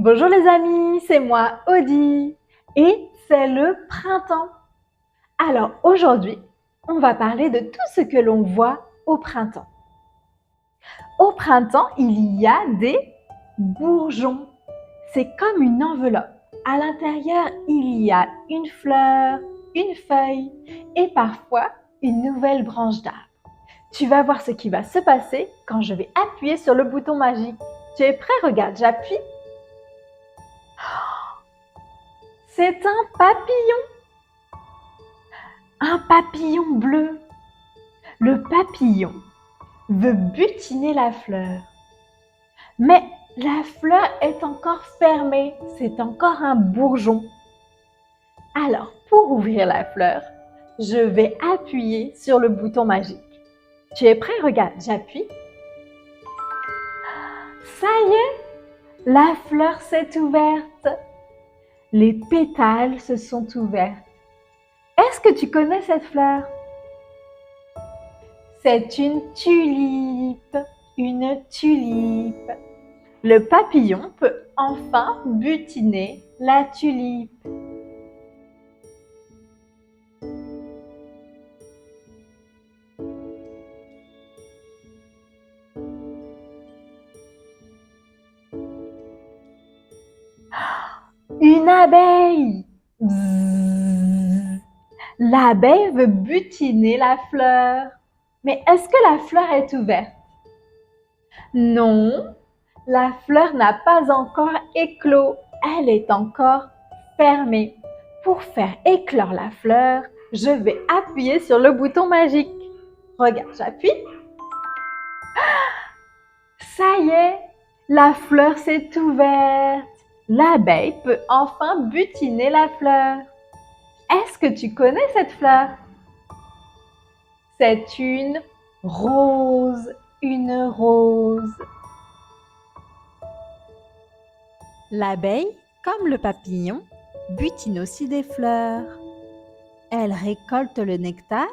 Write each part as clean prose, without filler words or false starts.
Bonjour les amis, c'est moi Audie et c'est le printemps. Alors aujourd'hui, on va parler de tout ce que l'on voit au printemps. Au printemps, il y a des bourgeons. C'est comme une enveloppe. À l'intérieur, il y a une fleur, une feuille et parfois une nouvelle branche d'arbre. Tu vas voir ce qui va se passer quand je vais appuyer sur le bouton magique. Tu es prêt? Regarde, j'appuie. C'est un papillon bleu. Le papillon veut butiner la fleur. Mais la fleur est encore fermée, c'est encore un bourgeon. Alors, pour ouvrir la fleur, je vais appuyer sur le bouton magique. Tu es prêt? Regarde, j'appuie. Ça y est, la fleur s'est ouverte. Les pétales se sont ouverts. Est-ce que tu connais cette fleur? C'est une tulipe, une tulipe. Le papillon peut enfin butiner la tulipe. Une abeille! Bzzz. L'abeille veut butiner la fleur. Mais est-ce que la fleur est ouverte? Non, la fleur n'a pas encore éclos. Elle est encore fermée. Pour faire éclore la fleur, je vais appuyer sur le bouton magique. Regarde, j'appuie. Ça y est, la fleur s'est ouverte. L'abeille peut enfin butiner la fleur. Est-ce que tu connais cette fleur? C'est une rose, une rose. L'abeille, comme le papillon, butine aussi des fleurs. Elle récolte le nectar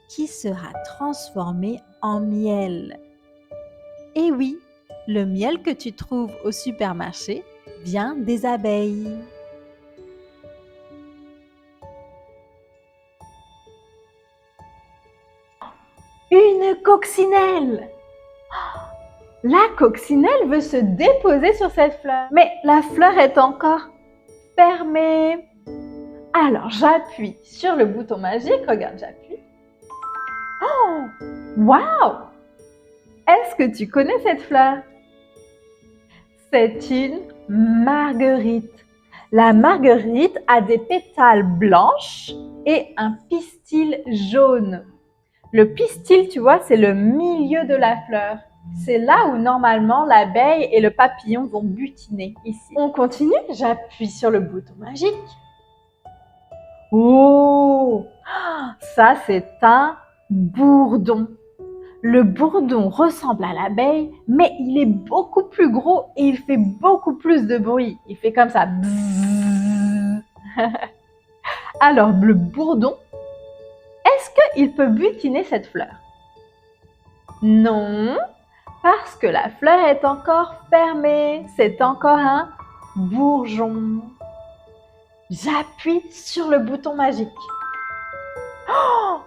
qui sera transformé en miel. Et oui, le miel que tu trouves au supermarché vient des abeilles. Une coccinelle! La coccinelle veut se déposer sur cette fleur, mais la fleur est encore fermée. Alors j'appuie sur le bouton magique, regarde, j'appuie. Oh! Waouh! Est-ce que tu connais cette fleur? C'est une marguerite. La marguerite a des pétales blanches et un pistil jaune. Le pistil, tu vois, c'est le milieu de la fleur. C'est là où normalement l'abeille et le papillon vont butiner, ici. On continue, j'appuie sur le bouton magique. Oh! Ça, c'est un bourdon. Le bourdon ressemble à l'abeille, mais il est beaucoup plus gros et il fait beaucoup plus de bruit. Il fait comme ça. Alors, le bourdon, est-ce qu'il peut butiner cette fleur? Non, parce que la fleur est encore fermée. C'est encore un bourgeon. J'appuie sur le bouton magique. Oh!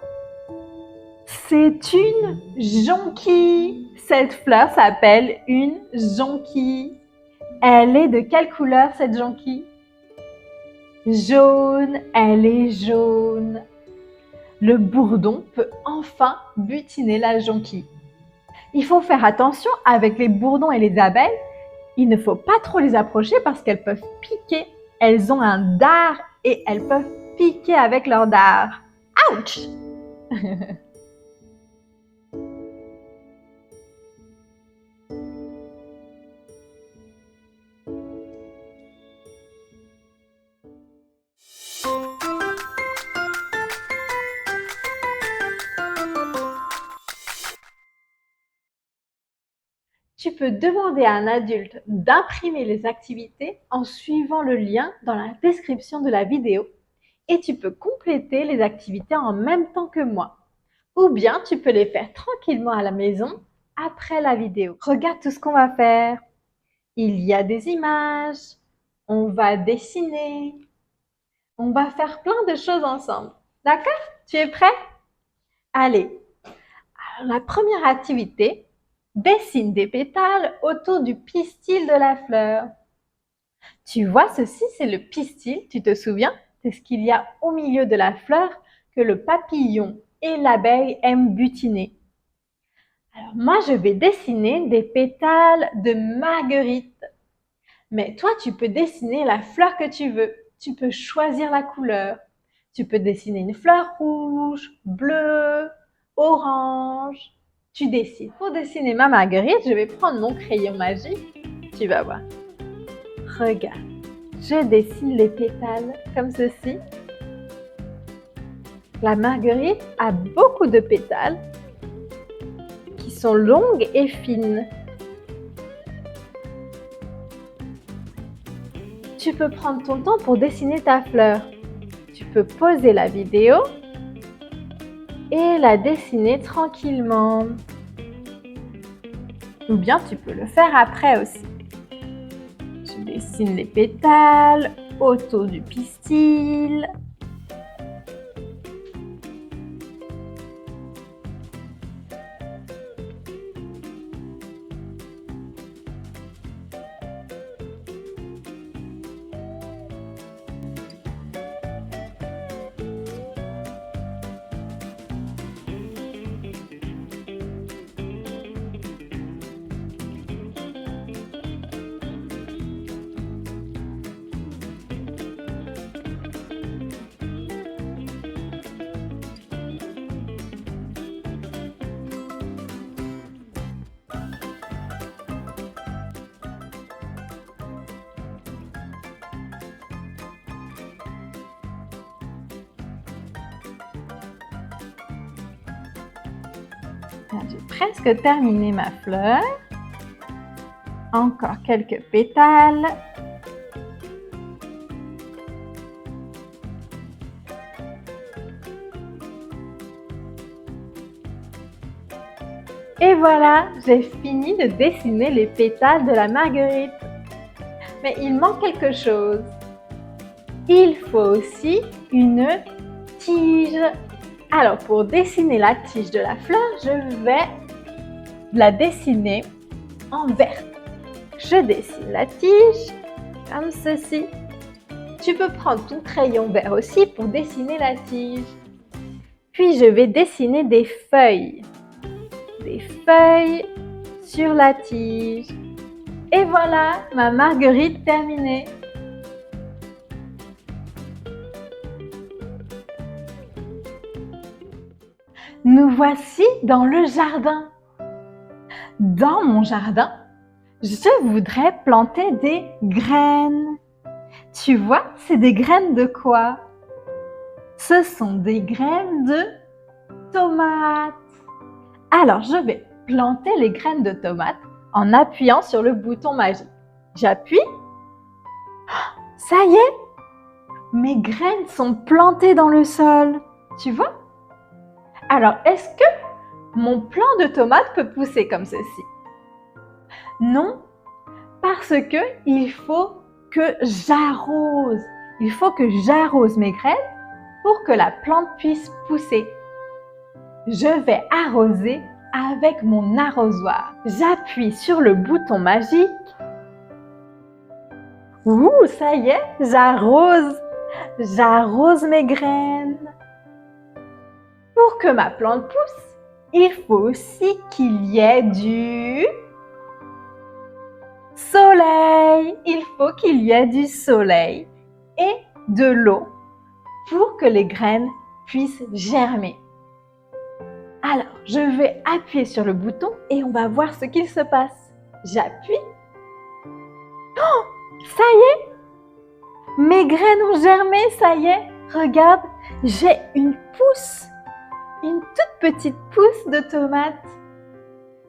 C'est une jonquille. Cette fleur s'appelle une jonquille. Elle est de quelle couleur cette jonquille? Jaune, elle est jaune. Le bourdon peut enfin butiner la jonquille. Il faut faire attention avec les bourdons et les abeilles. Il ne faut pas trop les approcher parce qu'elles peuvent piquer. Elles ont un dard et elles peuvent piquer avec leur dard. Ouch! Tu peux demander à un adulte d'imprimer les activités en suivant le lien dans la description de la vidéo et tu peux compléter les activités en même temps que moi. Ou bien tu peux les faire tranquillement à la maison après la vidéo. Regarde tout ce qu'on va faire. il y a des images, on va dessiner, on va faire plein de choses ensemble. D'accord? Tu es prêt? Allez, alors la première activité, dessine des pétales autour du pistil de la fleur. Tu vois, ceci, c'est le pistil, tu te souviens? C'est ce qu'il y a au milieu de la fleur que le papillon et l'abeille aiment butiner. Alors moi, je vais dessiner des pétales de marguerite. Mais toi, tu peux dessiner la fleur que tu veux. Tu peux choisir la couleur. Tu peux dessiner une fleur rouge, bleue, orange. Tu décides. Pour dessiner ma marguerite, je vais prendre mon crayon magique. Tu vas voir. Regarde, je dessine les pétales comme ceci. La marguerite a beaucoup de pétales qui sont longues et fines. Tu peux prendre ton temps pour dessiner ta fleur. Tu peux poser la vidéo et la dessiner tranquillement. Ou bien tu peux le faire après aussi. Je dessine les pétales autour du pistil. J'ai presque terminé ma fleur. Encore quelques pétales. Et voilà, j'ai fini de dessiner les pétales de la marguerite. Mais il manque quelque chose. Il faut aussi une tige. Alors, pour dessiner la tige de la fleur, je vais la dessiner en vert. Je dessine la tige comme ceci. Tu peux prendre ton crayon vert aussi pour dessiner la tige. Puis, je vais dessiner des feuilles. Des feuilles sur la tige. Et voilà, ma marguerite terminée. Nous voici dans le jardin. Dans mon jardin, je voudrais planter des graines. Tu vois, c'est des graines de quoi? Ce sont des graines de tomates. Alors, je vais planter les graines de tomates en appuyant sur le bouton magique. J'appuie. Ça y est, mes graines sont plantées dans le sol. Tu vois? Alors, est-ce que mon plant de tomates peut pousser comme ceci? Non, parce que il faut que j'arrose. Il faut que j'arrose mes graines pour que la plante puisse pousser. Je vais arroser avec mon arrosoir. J'appuie sur le bouton magique. Ouh, ça y est, j'arrose. J'arrose mes graines. Pour que ma plante pousse, il faut aussi qu'il y ait du soleil. Il faut qu'il y ait du soleil et de l'eau pour que les graines puissent germer. Alors, je vais appuyer sur le bouton et on va voir ce qu'il se passe. J'appuie. Oh, ça y est! Mes graines ont germé, ça y est. Regarde, j'ai une pousse. Une toute petite pousse de tomates.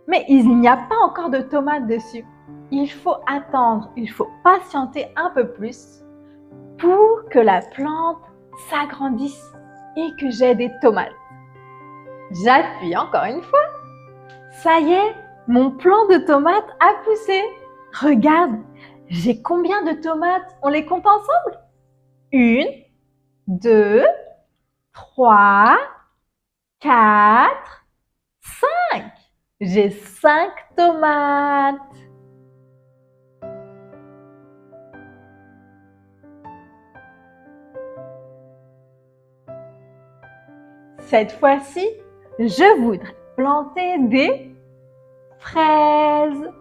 Mais il n'y a pas encore de tomates dessus. Il faut attendre, il faut patienter un peu plus pour que la plante s'agrandisse et que j'ai des tomates. J'appuie encore une fois. Ça y est, mon plant de tomates a poussé. Regarde, j'ai combien de tomates? On les compte ensemble? 1, 2, 3, 4, 5. J'ai 5 tomates. Cette fois-ci, je voudrais planter des fraises.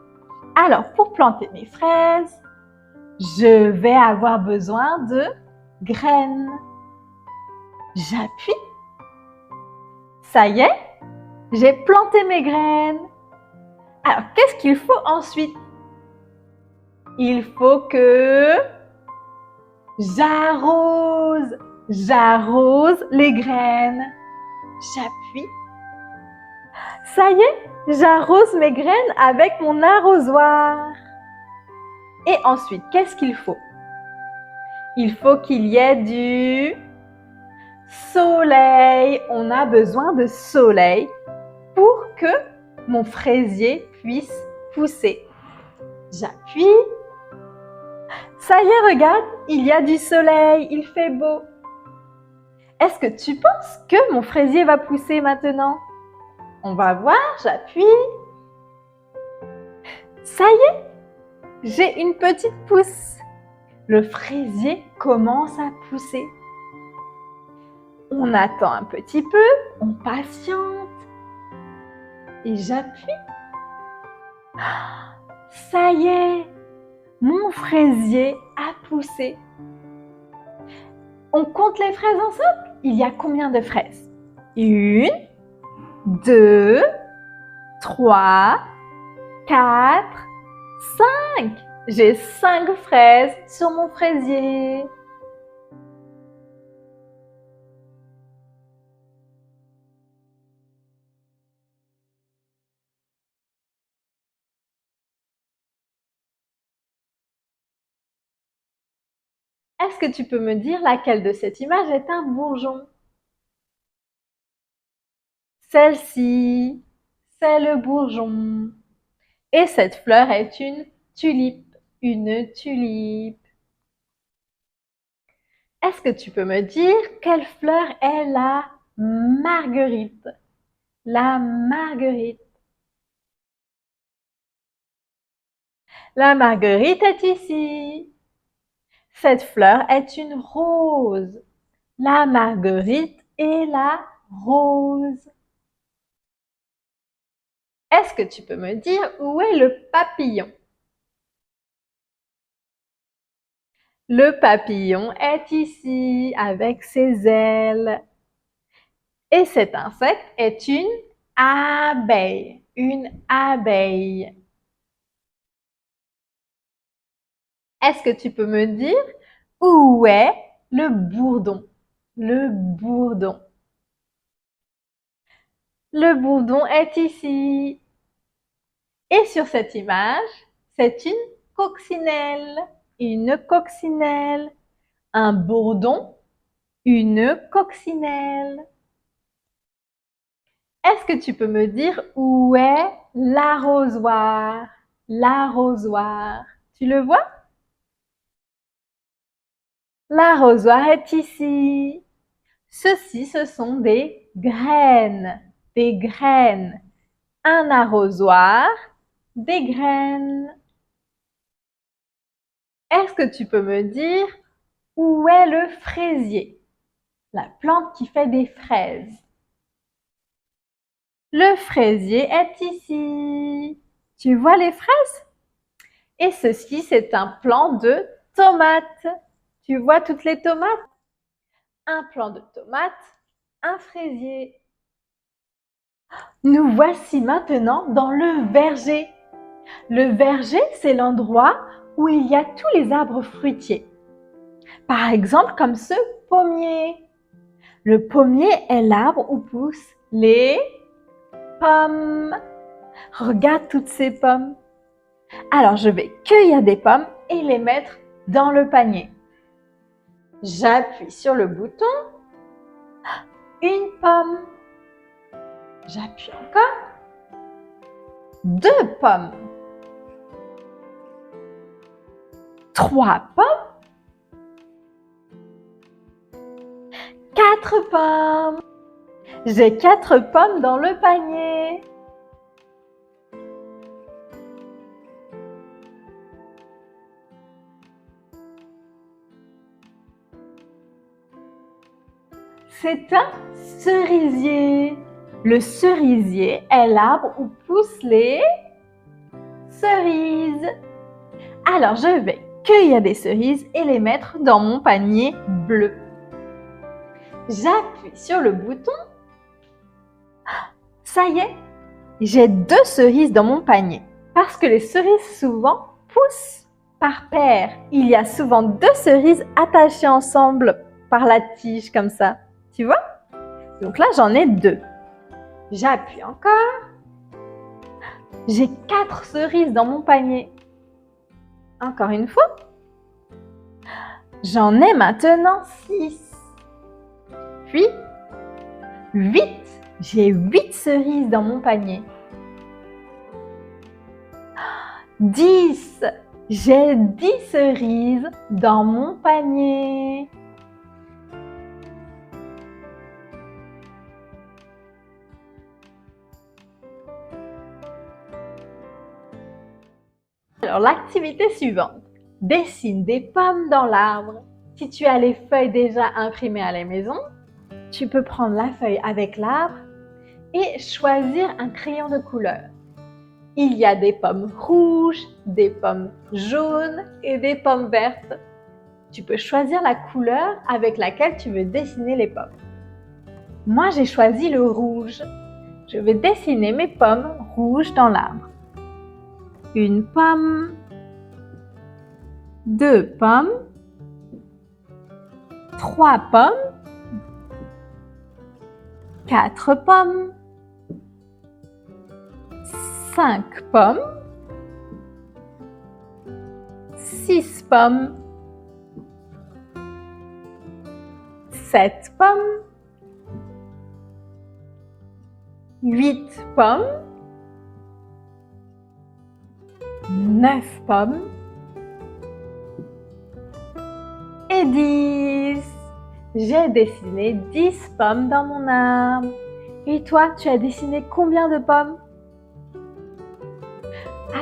Alors, pour planter mes fraises, je vais avoir besoin de graines. J'appuie. Ça y est, j'ai planté mes graines. Alors, qu'est-ce qu'il faut ensuite? Il faut que j'arrose. J'arrose les graines. J'appuie. Ça y est, j'arrose mes graines avec mon arrosoir. Et ensuite, qu'est-ce qu'il faut? Il faut qu'il y ait du soleil. On a besoin de soleil pour que mon fraisier puisse pousser. J'appuie. Ça y est, regarde, il y a du soleil, il fait beau. Est-ce que tu penses que mon fraisier va pousser maintenant? On va voir, j'appuie. Ça y est, j'ai une petite pousse. Le fraisier commence à pousser. On attend un petit peu, on patiente. Et j'appuie. Ça y est, mon fraisier a poussé. On compte les fraises ensemble? Il y a combien de fraises? 1, 2, 3, 4, 5. J'ai 5 fraises sur mon fraisier. Est-ce que tu peux me dire laquelle de cette image est un bourgeon? Celle-ci, c'est le bourgeon. Et cette fleur est une tulipe. Une tulipe. Est-ce que tu peux me dire quelle fleur est la marguerite? La marguerite. La marguerite est ici. Cette fleur est une rose. La marguerite est la rose. Est-ce que tu peux me dire où est le papillon? Le papillon est ici avec ses ailes. Et cet insecte est une abeille. Une abeille. Est-ce que tu peux me dire où est le bourdon? Le bourdon. Le bourdon est ici. Et sur cette image, c'est une coccinelle. Une coccinelle. Un bourdon, une coccinelle. Est-ce que tu peux me dire où est l'arrosoir? L'arrosoir. Tu le vois? L'arrosoir est ici. Ceci, ce sont des graines. Des graines. Un arrosoir, des graines. Est-ce que tu peux me dire où est le fraisier? La plante qui fait des fraises. Le fraisier est ici. Tu vois les fraises? Et ceci, c'est un plant de tomates. Tu vois toutes les tomates? Un plant de tomates, un fraisier. Nous voici maintenant dans le verger. Le verger, c'est l'endroit où il y a tous les arbres fruitiers. Par exemple, comme ce pommier. Le pommier est l'arbre où poussent les pommes. Regarde toutes ces pommes. Alors, je vais cueillir des pommes et les mettre dans le panier. J'appuie sur le bouton. Une pomme. J'appuie encore. 2 pommes. 3 pommes, 4 pommes. J'ai 4 pommes dans le panier. C'est un cerisier. Le cerisier est l'arbre où poussent les cerises. Alors, je vais cueillir des cerises et les mettre dans mon panier bleu. J'appuie sur le bouton. Ça y est, j'ai 2 cerises dans mon panier. Parce que les cerises souvent poussent par paire. Il y a souvent 2 cerises attachées ensemble par la tige comme ça. Tu vois? Donc là, j'en ai 2. J'appuie encore. J'ai 4 cerises dans mon panier. Encore une fois. J'en ai maintenant 6. Puis 8. J'ai 8 cerises dans mon panier. 10. J'ai 10 cerises dans mon panier. Alors, l'activité suivante. Dessine des pommes dans l'arbre. Si tu as les feuilles déjà imprimées à la maison, tu peux prendre la feuille avec l'arbre et choisir un crayon de couleur. Il y a des pommes rouges, des pommes jaunes et des pommes vertes. Tu peux choisir la couleur avec laquelle tu veux dessiner les pommes. Moi, j'ai choisi le rouge. Je vais dessiner mes pommes rouges dans l'arbre. Une pomme, 2 pommes, 3 pommes, 4 pommes, 5 pommes, 6 pommes, 7 pommes, 8 pommes, 9 pommes et 10. J'ai dessiné 10 pommes dans mon arbre. Et toi, tu as dessiné combien de pommes?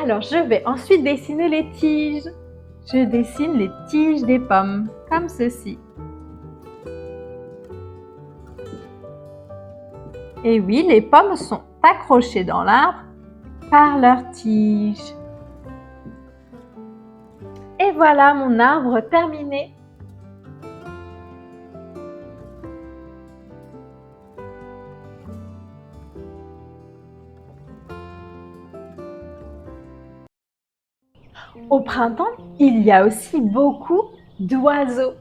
Alors, je vais ensuite dessiner les tiges. Je dessine les tiges des pommes, comme ceci. Et oui, les pommes sont accrochées dans l'arbre par leurs tiges. Et voilà mon arbre terminé. Au printemps, il y a aussi beaucoup d'oiseaux.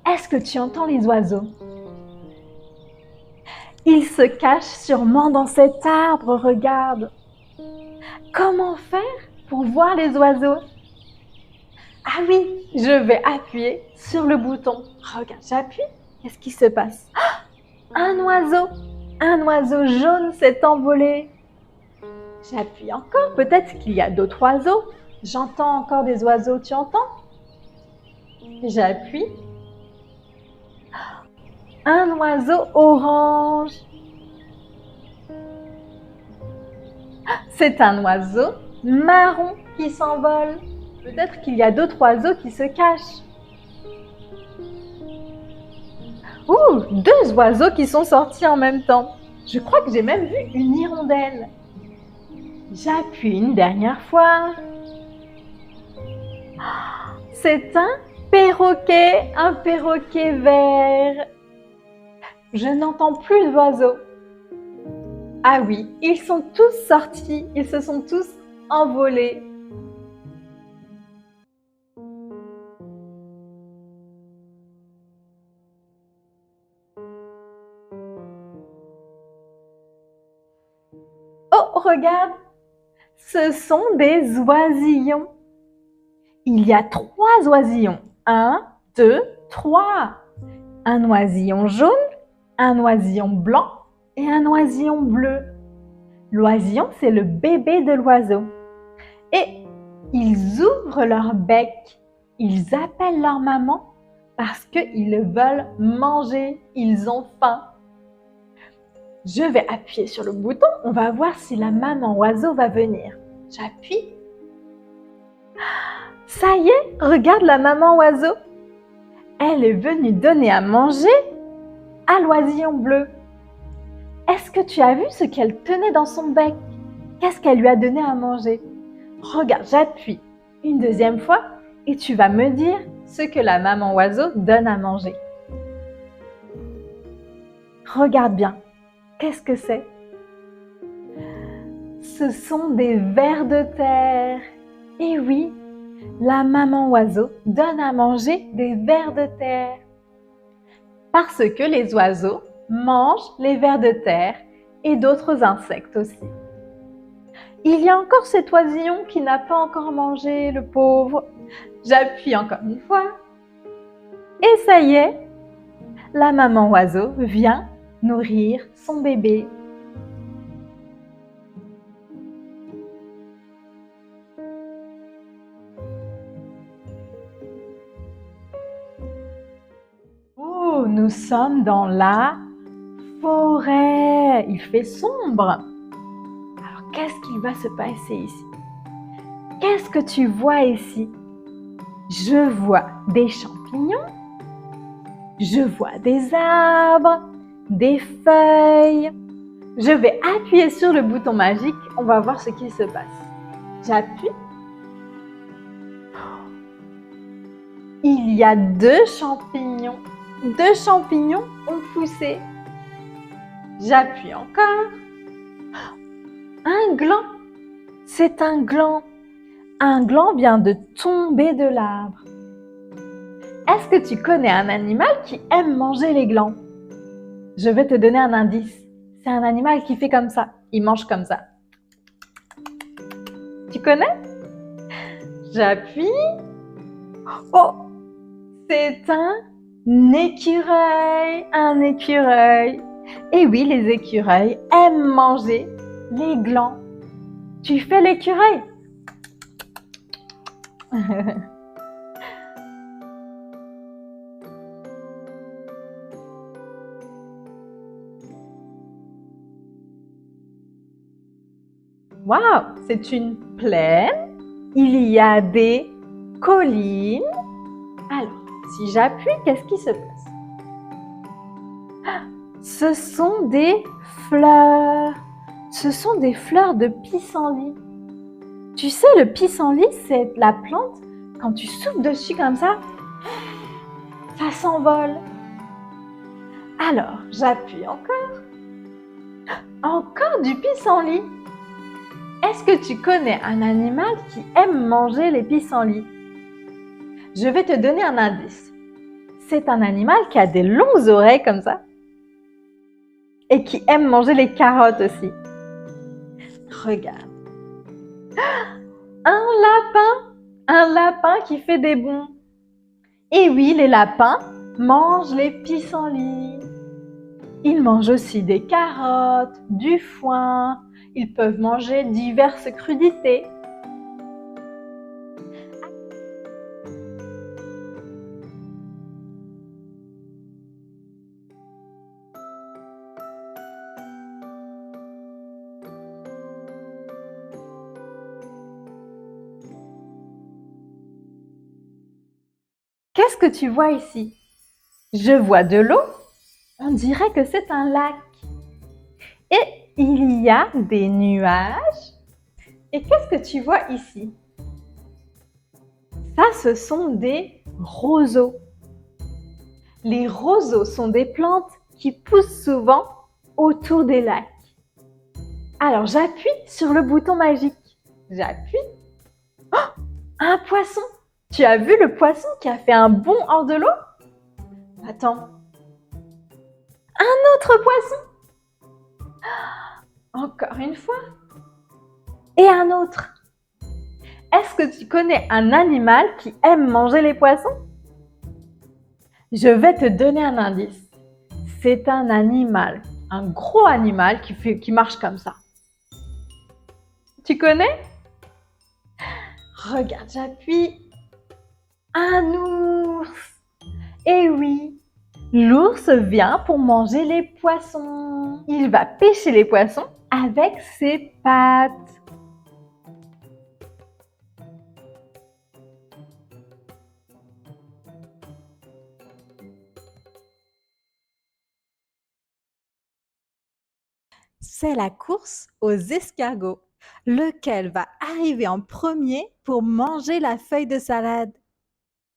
Est-ce que tu entends les oiseaux? Ils se cachent sûrement dans cet arbre, regarde. Comment faire pour voir les oiseaux? Ah oui, je vais appuyer sur le bouton. Regarde, j'appuie. Qu'est-ce qui se passe? Un oiseau jaune s'est envolé. J'appuie encore, peut-être qu'il y a d'autres oiseaux. J'entends encore des oiseaux, tu entends? J'appuie. Un oiseau orange. C'est un oiseau marron qui s'envole. Peut-être qu'il y a d'autres oiseaux qui se cachent. Ouh, 2 oiseaux qui sont sortis en même temps. Je crois que j'ai même vu une hirondelle. J'appuie une dernière fois. C'est un perroquet vert. Je n'entends plus d'oiseaux. Ah oui, ils sont tous sortis, ils se sont tous envolés. Oh, regarde, ce sont des oisillons. Il y a 3 oisillons. 1, 2, 3. Un oisillon jaune, un oisillon blanc et un oisillon bleu. L'oisillon, c'est le bébé de l'oiseau. Et ils ouvrent leur bec. Ils appellent leur maman parce qu'ils veulent manger, ils ont faim. Je vais appuyer sur le bouton, on va voir si la maman oiseau va venir. J'appuie. Ça y est, regarde la maman oiseau. Elle est venue donner à manger à l'oisillon bleu. Est-ce que tu as vu ce qu'elle tenait dans son bec? Qu'est-ce qu'elle lui a donné à manger? Regarde, j'appuie une deuxième fois et tu vas me dire ce que la maman oiseau donne à manger. Regarde bien, qu'est-ce que c'est? Ce sont des vers de terre. Et oui, la maman oiseau donne à manger des vers de terre. Parce que les oiseaux mangent les vers de terre et d'autres insectes aussi. Il y a encore cet oisillon qui n'a pas encore mangé, le pauvre. J'appuie encore une fois. Et ça y est, la maman oiseau vient nourrir son bébé. Oh, nous sommes dans la forêt. Il fait sombre. Alors, qu'est-ce qui va se passer ici? Qu'est-ce que tu vois ici? Je vois des champignons. Je vois des arbres, des feuilles. Je vais appuyer sur le bouton magique. On va voir ce qui se passe. J'appuie. Il y a 2 champignons. 2 champignons ont poussé. J'appuie encore. Un gland. C'est un gland. Un gland vient de tomber de l'arbre. Est-ce que tu connais un animal qui aime manger les glands? Je vais te donner un indice. C'est un animal qui fait comme ça. Il mange comme ça. Tu connais? J'appuie. Oh! C'est un écureuil. Un écureuil. Et oui, les écureuils aiment manger les glands. Tu fais l'écureuil? Waouh, c'est une plaine. Il y a des collines. Alors, si j'appuie, qu'est-ce qui se passe? Ce sont des fleurs. Ce sont des fleurs de pissenlit. Tu sais, le pissenlit, c'est la plante, quand tu souffles dessus comme ça s'envole. Alors, j'appuie encore. Encore du pissenlit. Est-ce que tu connais un animal qui aime manger les pissenlits? Je vais te donner un indice. C'est un animal qui a des longues oreilles comme ça et qui aime manger les carottes aussi. Regarde. Un lapin qui fait des bonds. Et oui, les lapins mangent les pissenlits. Ils mangent aussi des carottes, du foin. Ils peuvent manger diverses crudités. Qu'est-ce que tu vois ici? Je vois de l'eau. On dirait que c'est un lac. Et il y a des nuages. Et qu'est-ce que tu vois ici? Ça, ce sont des roseaux. Les roseaux sont des plantes qui poussent souvent autour des lacs. Alors, j'appuie sur le bouton magique. J'appuie. Oh, un poisson! Tu as vu le poisson qui a fait un bond hors de l'eau? Attends. Un autre poisson. Encore une fois. Et un autre. Est-ce que tu connais un animal qui aime manger les poissons? Je vais te donner un indice. C'est un animal, un gros animal qui marche comme ça. Tu connais? Regarde, j'appuie. Un ours. Eh oui, l'ours vient pour manger les poissons. Il va pêcher les poissons avec ses pattes. C'est la course aux escargots. Lequel va arriver en premier pour manger la feuille de salade?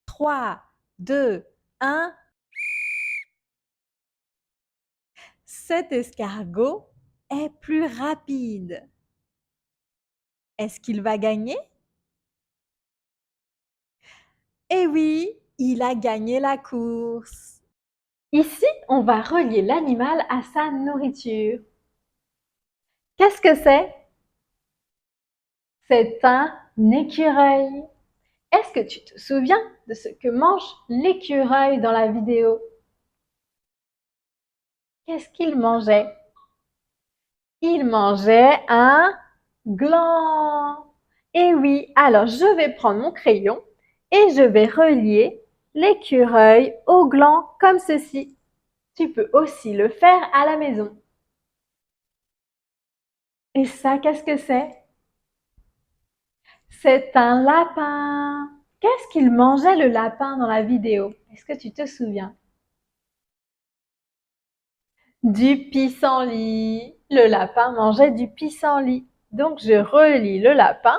3, 2, 1. Cet escargot est plus rapide. Est-ce qu'il va gagner? Eh oui, il a gagné la course. Ici, on va relier l'animal à sa nourriture. Qu'est-ce que c'est? C'est un écureuil. Est-ce que tu te souviens de ce que mange l'écureuil dans la vidéo? Qu'est-ce qu'il mangeait? Il mangeait un gland. Et oui, alors je vais prendre mon crayon et je vais relier l'écureuil au gland comme ceci. Tu peux aussi le faire à la maison. Et ça, qu'est-ce que c'est? C'est un lapin. Qu'est-ce qu'il mangeait le lapin dans la vidéo? Est-ce que tu te souviens? Du pissenlit. Le lapin mangeait du pissenlit. Donc je relie le lapin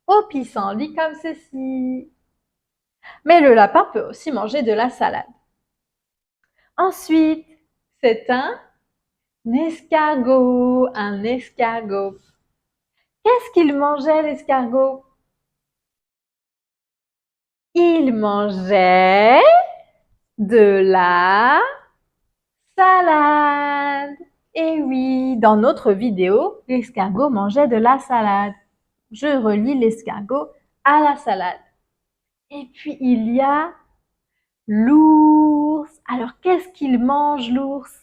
au pissenlit comme ceci. Mais le lapin peut aussi manger de la salade. Ensuite, c'est un escargot. Un escargot. Qu'est-ce qu'il mangeait l'escargot? Il mangeait de la salade. Et oui, dans notre vidéo, l'escargot mangeait de la salade. Je relie l'escargot à la salade. Et puis, il y a l'ours. Alors, qu'est-ce qu'il mange, l'ours?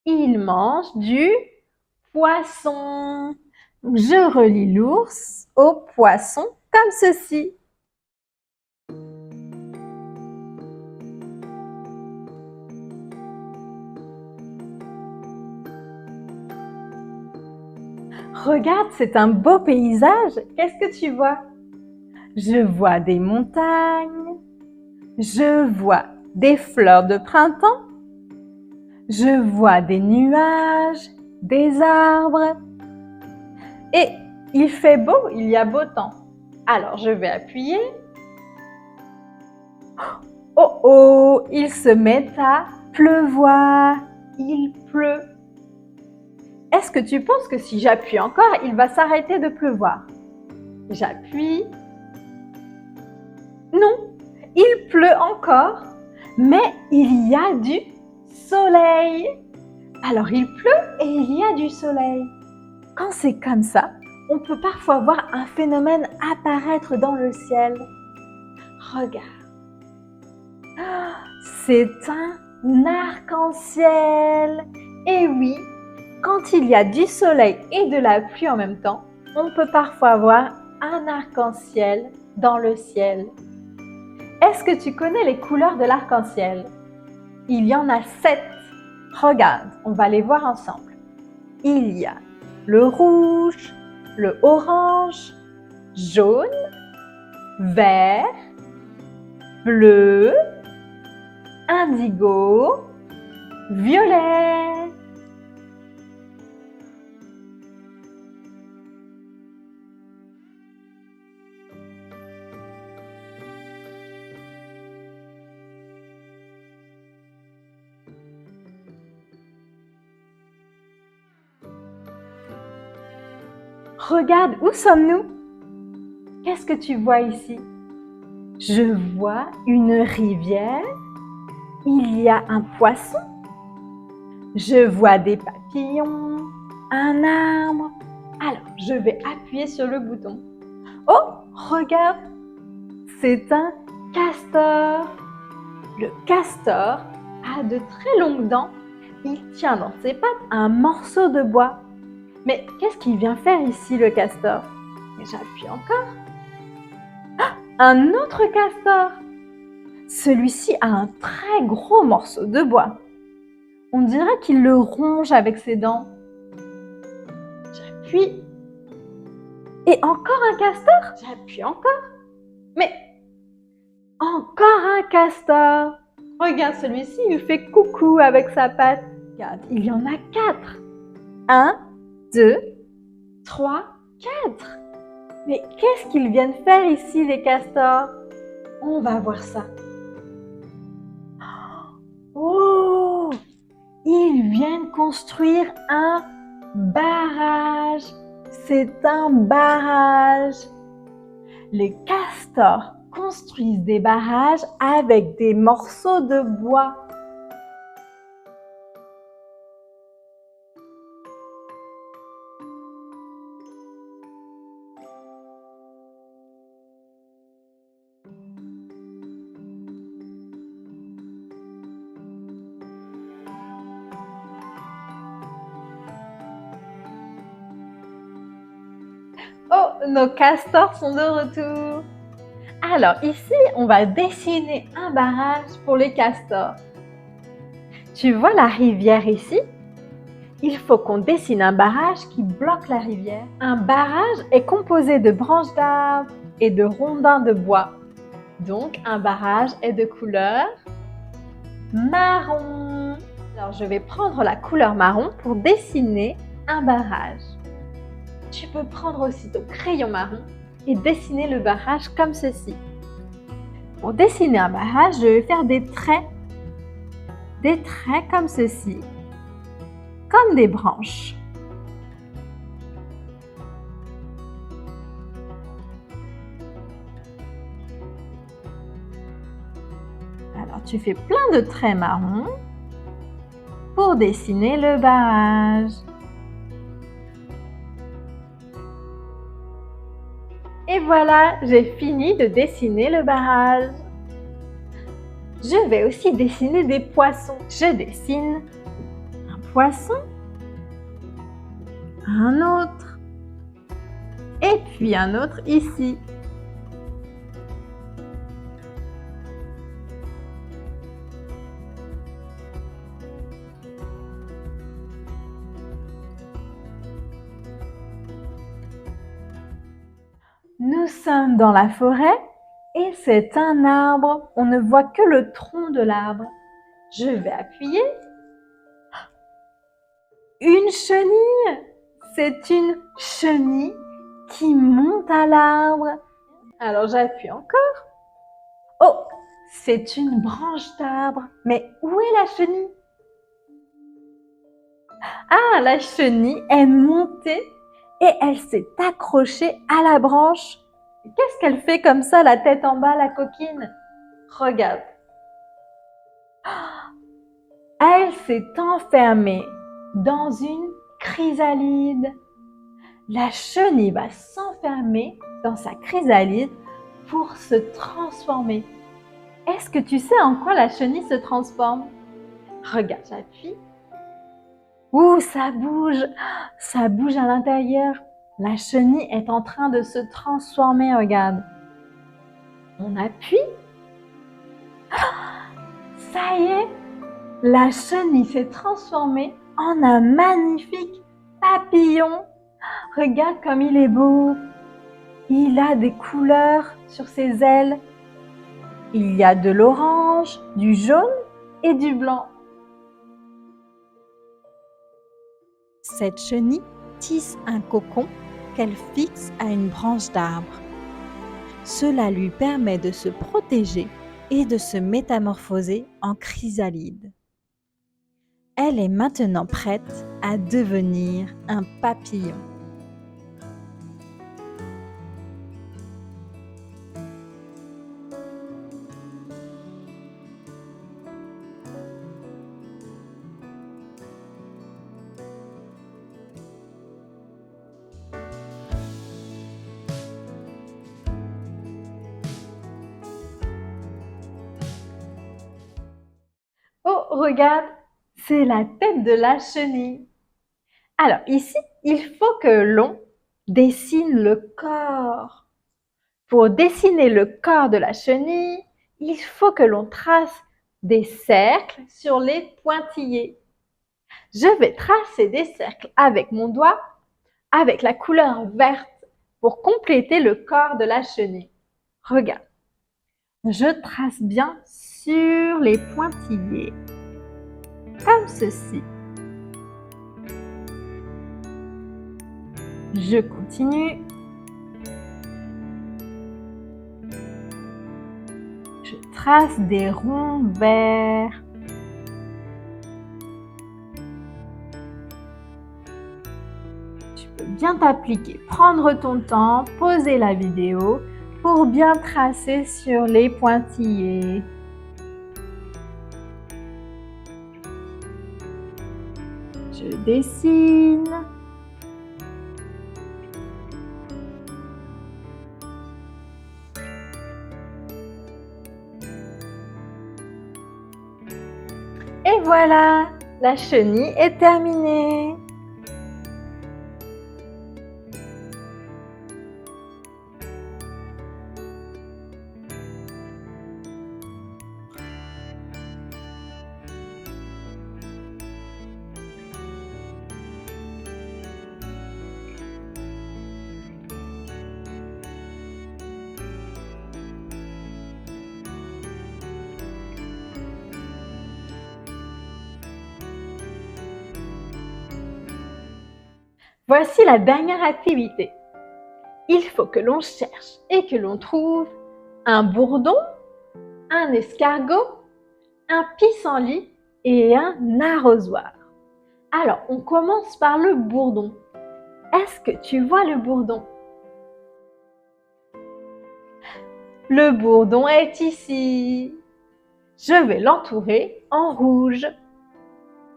Il mange du poisson. Je relie l'ours au poisson comme ceci. Regarde, c'est un beau paysage. Qu'est-ce que tu vois? Je vois des montagnes. Je vois des fleurs de printemps. Je vois des nuages, des arbres. Et il fait beau, il y a beau temps. Alors, je vais appuyer. Oh oh, il se met à pleuvoir. Il pleut. Est-ce que tu penses que si j'appuie encore, il va s'arrêter de pleuvoir? J'appuie. Non, il pleut encore, mais il y a du soleil. Alors il pleut et il y a du soleil. Quand c'est comme ça, on peut parfois voir un phénomène apparaître dans le ciel. Regarde. C'est un arc-en-ciel. Et oui, quand il y a du soleil et de la pluie en même temps, on peut parfois voir un arc-en-ciel dans le ciel. Est-ce que tu connais les couleurs de l'arc-en-ciel? Il y en a 7. Regarde, on va les voir ensemble. Il y a le rouge, le orange, jaune, vert, bleu, indigo, violet. Regarde, où sommes-nous? Qu'est-ce que tu vois ici? Je vois une rivière. Il y a un poisson. Je vois des papillons, un arbre. Alors, je vais appuyer sur le bouton. Oh, regarde, c'est un castor. Le castor a de très longues dents. Il tient dans ses pattes un morceau de bois. Mais qu'est-ce qu'il vient faire ici, le castor? J'appuie encore. Ah, Un autre castor. Celui-ci a un très gros morceau de bois. On dirait qu'il le ronge avec ses dents. J'appuie. Et encore un castor. J'appuie encore. Mais encore un castor. Regarde celui-ci, il fait coucou avec sa patte. Regarde, il y en a 4. 1, 2, 3, 4. Mais qu'est-ce qu'ils viennent faire ici, les castors? On va voir ça. Oh! Ils viennent construire un barrage. C'est un barrage. Les castors construisent des barrages avec des morceaux de bois. Oh, nos castors sont de retour. Alors ici, on va dessiner un barrage pour les castors. Tu vois la rivière ici? Il faut qu'on dessine un barrage qui bloque la rivière. Un barrage est composé de branches d'arbres et de rondins de bois. Donc un barrage est de couleur marron. Alors je vais prendre la couleur marron pour dessiner un barrage. Tu peux prendre aussi ton crayon marron et dessiner le barrage comme ceci. Pour dessiner un barrage, je vais faire des traits comme ceci, comme des branches. Alors tu fais plein de traits marrons pour dessiner le barrage. Et voilà, j'ai fini de dessiner le barrage. Je vais aussi dessiner des poissons. Je dessine un poisson, un autre, et puis un autre ici. Nous sommes dans la forêt et c'est un arbre. On ne voit que le tronc de l'arbre. Je vais appuyer. Une chenille. C'est une chenille qui monte à l'arbre. Alors j'appuie encore. Oh, c'est une branche d'arbre. Mais où est la chenille? Ah, la chenille est montée et elle s'est accrochée à la branche. Qu'est-ce qu'elle fait comme ça, la tête en bas, la coquine? Regarde. Elle s'est enfermée dans une chrysalide. La chenille va s'enfermer dans sa chrysalide pour se transformer. Est-ce que tu sais en quoi la chenille se transforme? Regarde, j'appuie. Ouh, ça bouge à l'intérieur. La chenille est en train de se transformer, regarde. On appuie. Ça y est, la chenille s'est transformée en un magnifique papillon. Regarde comme il est beau. Il a des couleurs sur ses ailes. Il y a de l'orange, du jaune et du blanc. Cette chenille tisse un cocon qu'elle fixe à une branche d'arbre. Cela lui permet de se protéger et de se métamorphoser en chrysalide. Elle est maintenant prête à devenir un papillon. Oh, regarde, c'est la tête de la chenille. Alors ici, il faut que l'on dessine le corps. Pour dessiner le corps de la chenille, il faut que l'on trace des cercles sur les pointillés. Je vais tracer des cercles avec mon doigt, avec la couleur verte, pour compléter le corps de la chenille. Regarde, je trace bien sur les pointillés, comme ceci. Je continue. Je trace des ronds verts. Tu peux bien t'appliquer, prendre ton temps, poser la vidéo pour bien tracer sur les pointillés. Je dessine. Et voilà, la chenille est terminée. Voici la dernière activité. Il faut que l'on cherche et que l'on trouve un bourdon, un escargot, un pissenlit et un arrosoir. Alors, on commence par le bourdon. Est-ce que tu vois le bourdon? Le bourdon est ici. Je vais l'entourer en rouge.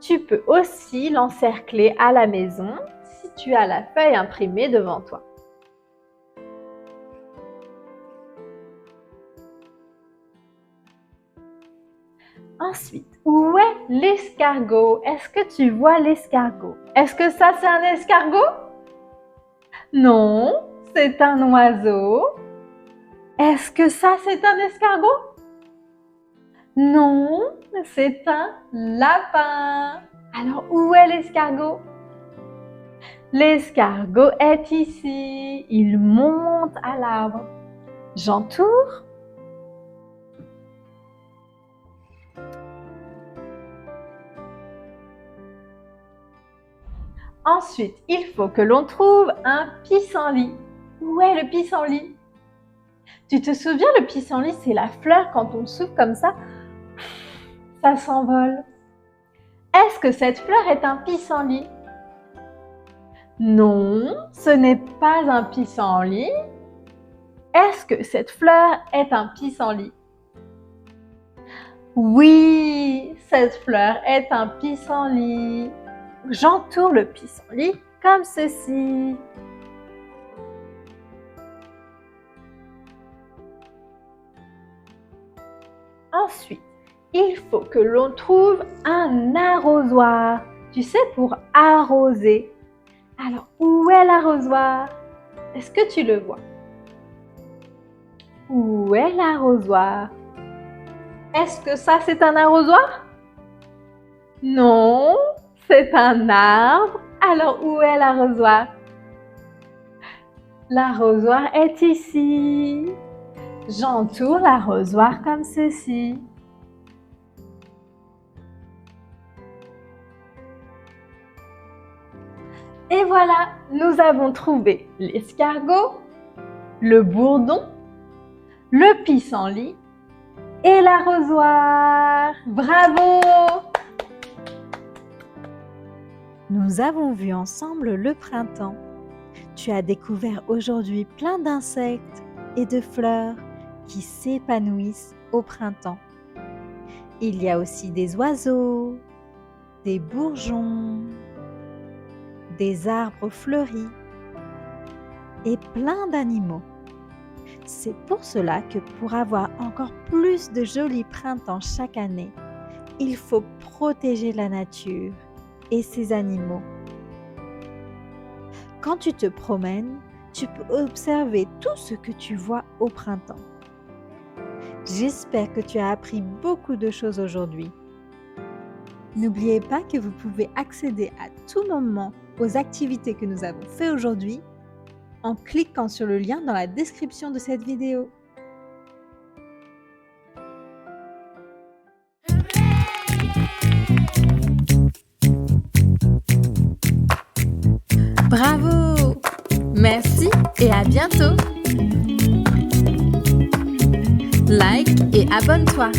Tu peux aussi l'encercler à la maison si tu as la feuille imprimée devant toi. Ensuite, où est l'escargot? Est-ce que tu vois l'escargot? Est-ce que ça, c'est un escargot? Non, c'est un oiseau. Est-ce que ça, c'est un escargot? Non, c'est un lapin. Alors, où est l'escargot? L'escargot est ici. Il monte à l'arbre. J'entoure. Ensuite, il faut que l'on trouve un pissenlit. Où est le pissenlit? Tu te souviens, le pissenlit, c'est la fleur, quand on souffle comme ça s'envole. Est-ce que cette fleur est un pissenlit? Non, ce n'est pas un pissenlit. Est-ce que cette fleur est un pissenlit? Oui, cette fleur est un pissenlit. J'entoure le pissenlit comme ceci. Ensuite, il faut que l'on trouve un arrosoir. Tu sais, pour arroser. Alors, où est l'arrosoir? Est-ce que tu le vois? Où est l'arrosoir? Est-ce que ça, c'est un arrosoir? Non, c'est un arbre. Alors, où est l'arrosoir? L'arrosoir est ici. J'entoure l'arrosoir comme ceci. Et voilà, nous avons trouvé l'escargot, le bourdon, le pissenlit et l'arrosoir. Bravo! Nous avons vu ensemble le printemps. Tu as découvert aujourd'hui plein d'insectes et de fleurs qui s'épanouissent au printemps. Il y a aussi des oiseaux, des bourgeons, des arbres fleuris et plein d'animaux. C'est pour cela que pour avoir encore plus de jolis printemps chaque année, il faut protéger la nature et ses animaux. Quand tu te promènes, tu peux observer tout ce que tu vois au printemps. J'espère que tu as appris beaucoup de choses aujourd'hui. N'oubliez pas que vous pouvez accéder à tout moment aux activités que nous avons faites aujourd'hui en cliquant sur le lien dans la description de cette vidéo. Bravo! Merci et à bientôt! Like et abonne-toi!